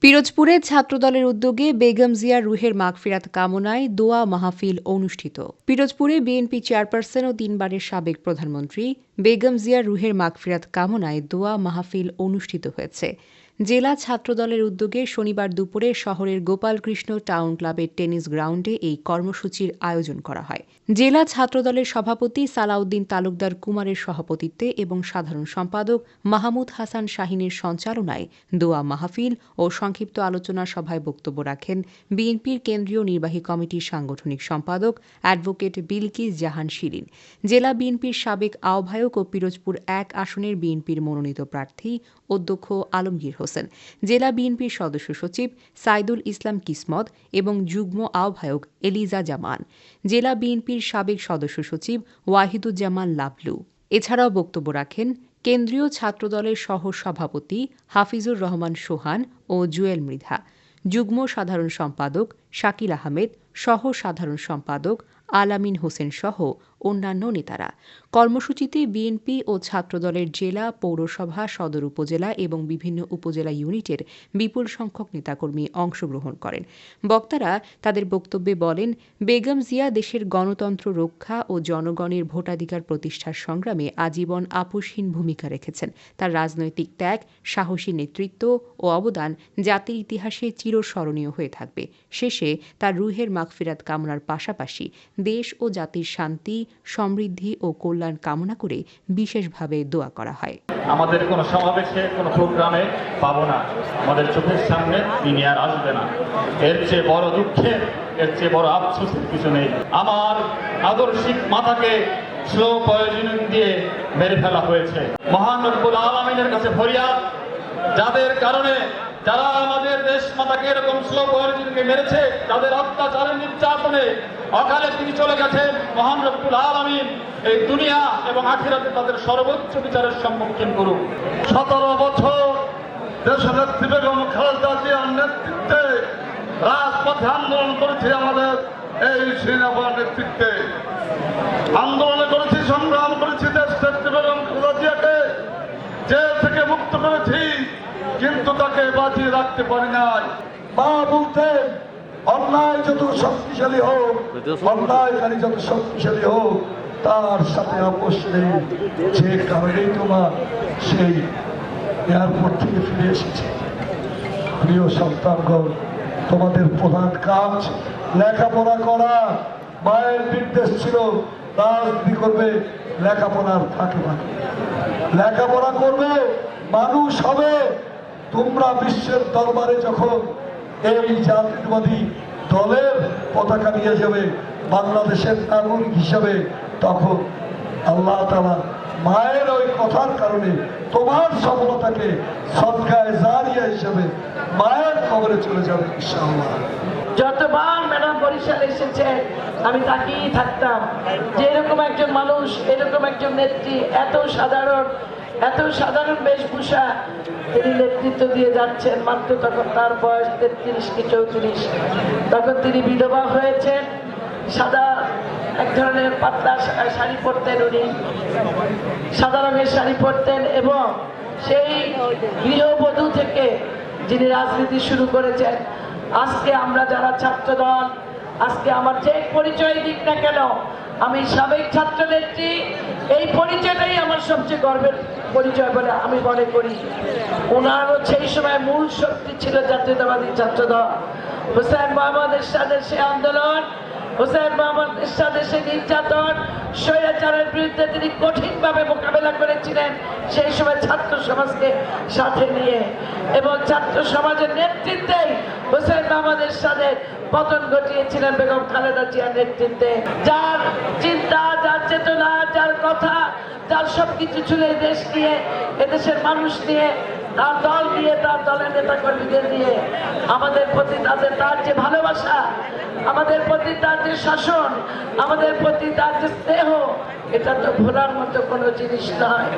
পিরোজপুরে ছাত্রদলের উদ্যোগে বেগম জিয়া রুহের মাগফিরাত কামনায় দোয়া মাহফিল অনুষ্ঠিত। পিরোজপুরে বিএনপি চেয়ারপারসন ও তিনবারের সাবেক প্রধানমন্ত্রী বেগম জিয়া রুহের মাগফিরাত কামনায় দোয়া মাহফিল অনুষ্ঠিত হয়েছে। জেলা ছাত্রদলের উদ্যোগে শনিবার দুপুরে শহরের গোপালকৃষ্ণ টাউন ক্লাবের টেনিস গ্রাউন্ডে এই কর্মসূচির আয়োজন করা হয়। জেলা ছাত্রদলের সভাপতি সালাউদ্দিন তালুকদার কুমারের সভাপতিত্বে এবং সাধারণ সম্পাদক মাহমুদ হাসান শাহিনের সঞ্চালনায় দোয়া মাহফিল ও সংক্ষিপ্ত আলোচনা সভায় বক্তব্য রাখেন বিএনপির কেন্দ্রীয় নির্বাহী কমিটির সাংগঠনিক সম্পাদক অ্যাডভোকেট বিলকিস জাহান শিরিন, জেলা বিএনপির সাবেক আহ্বায়ক ও পিরোজপুর ১ আসনের বিএনপির মনোনীত প্রার্থী অধ্যক্ষ আলমগীর হোসেন, জেলা বিএনপির সদস্য সচিব সাইদুল ইসলাম কিসমত এবং যুগ্ম আহ্বায়ক এলিজা জামান, জেলা বিএনপির সাবেক সদস্য সচিব ওয়াহিদুজ্জামান লাবলু। এছাড়াও বক্তব্য রাখেন কেন্দ্রীয় ছাত্রদলের সহ সভাপতি হাফিজুর রহমান সোহান ও জুয়েল মৃধা, যুগ্ম সাধারণ সম্পাদক শাকিল আহমেদ, সহ সাধারণ সম্পাদক আলামিন হোসেন সহ অন্যান্য নেতারা। কর্মসূচিতে বিএনপি ও ছাত্রদলের জেলা, পৌরসভা, সদর উপজেলা এবং বিভিন্ন উপজেলা ইউনিটের বিপুল সংখ্যক নেতাকর্মী অংশগ্রহণ করেন। বক্তারা তাদের বক্তব্যে বলেন, বেগম জিয়া দেশের গণতন্ত্র রক্ষা ও জনগণের ভোটাধিকার প্রতিষ্ঠার সংগ্রামে আজীবন আপোষহীন ভূমিকা রেখেছেন। তার রাজনৈতিক ত্যাগ, সাহসী নেতৃত্ব ও অবদান জাতির ইতিহাসে চিরস্মরণীয় হয়ে থাকবে। শেষে তার রুহের মাগফিরাত কামনার পাশাপাশি দেশ ও জাতির শান্তি, সমৃদ্ধি ও কল্যাণ কামনা করে বিশেষভাবে দোয়া করা হয়। আমাদের কোনো সমাবেশে, কোনো প্রোগ্রামে পাবো না, আমাদের চোখের সামনে তিনি আর আসবে না। এর চেয়ে বড় দুঃখের, এর চেয়ে বড় আফসোসের কিছু নেই। আমার আদর্শিক মাতাকে স্লো পয়জন দিয়ে মেরে ফেলা হয়েছে। মহান রব্বুল আলামিনের কাছে ফরিয়াদ, যাদের কারণে, যারা আমাদের দেশ মাতাকে এরকম স্লো পয়জনকে মেরেছে, যাদের অত্যাচারে, নির্যাতনে অকালে তিনি চলে গেছেন, মহান রব্বুল আলামিন এই দুনিয়া এবং আখিরাতে তাদের সর্বোচ্চ বিচারের সম্মুখীন করুক। 17 বছর দেশনেত্রী বেগম খালেদা জিয়ার নেতৃত্বে রাজপথে আন্দোলন করেছে। আমাদের এই সেনাবাহিনীর নেতৃত্বে আন্দোলন করেছি, সংগ্রাম করেছি, দেশনেত্রী বেগম খালেদা জিয়াকে জেল থেকে মুক্ত করেছি, কিন্তু তাকে বাঁচিয়ে রাখতে পারি নাই। মা বলতেন, অন্যায় যত শক্তিশালী হোক, অন্যায়কারী যত শক্তিশালী হোক, তার সাথে আপোষ নেই। যে কারণেই তোমার সেই এয়ারপোর্ট থেকে ফিরে এসেছে। প্রিয় সন্তানগণ, তোমাদের প্রধান কাজ লেখাপড়া করা। মায়ের নির্দেশ ছিল রাজনীতি করবে, লেখাপড়ার ফাঁকে ফাঁকে লেখাপড়া করবে, মানুষ হবে। তোমরা বিশ্বের দরবারে যখন এই জাতীয়তাবাদী দলের পতাকা নিয়ে যাবে বাংলাদেশের নাগরিক হিসাবে, তখন আল্লাহ তাআলা মায়ের ওই কথার কারণে তোমার সফলতাকে সদকায়ে জারিয়া হিসাবে মায়ের কবরে চলে যাবে ইনশাআল্লাহ। যতবার ম্যাডাম বরিশাল এসেছে আমি তাকিয়ে থাকতাম যে এরকম একজন মানুষ, এরকম একজন নেত্রী, এত সাধারণ বেশভূষা তিনি নেতৃত্ব দিয়ে যাচ্ছেন। মাত্র তখন তার বয়স 33 কি 34। তখন তিনি বিধবা হয়েছেন। সাদা এক ধরনের পাতলা শাড়ি পরতেন, উনি সাদা রঙের শাড়ি পরতেন এবং সেই গৃহবধূ থেকে যিনি রাজনীতি শুরু করেছেন। আজকে আমরা যারা ছাত্রদল, আজকে আমার যে পরিচয় দিক না কেন, আমি সাবেক ছাত্র নেত্রী, এই পরিচয়টাই আমার সবচেয়ে গর্বের পরিচয় বলে আমি মনে করি। ওনারও সেই সময় মূল শক্তি ছিল জাতীয়তাবাদী ছাত্রদল। হুসাইন মোহাম্মদ এরশাদের সে আন্দোলন, হুসাইন মোহাম্মদ এরশাদের সে নির্যাতন, স্বৈরাচারের বিরুদ্ধে তিনি কঠিনভাবে মোকাবেলা করেছিলেন সেই সময় ছাত্র সমাজকে সাথে নিয়ে, এবং ছাত্র সমাজের নেতৃত্বেই হুসাইন মোহাম্মদ এরশাদের পতন ঘটিয়েছিলেন বেগম খালেদা জিয়ার নেতৃত্বে। যার চিন্তা, যার চেতনা, যার কথা, যার সবকিছু ছিল এই দেশ নিয়ে, এদেশের মানুষ নিয়ে, তার দল নিয়ে, তার দলের নেতা কর্মীদের নিয়ে, আমাদের প্রতি তার যে ভালোবাসা, আমাদের প্রতি তার যে শাসন, আমাদের প্রতি তার যে স্নেহ, এটা তো ভোলার মতো কোনো জিনিস নয়।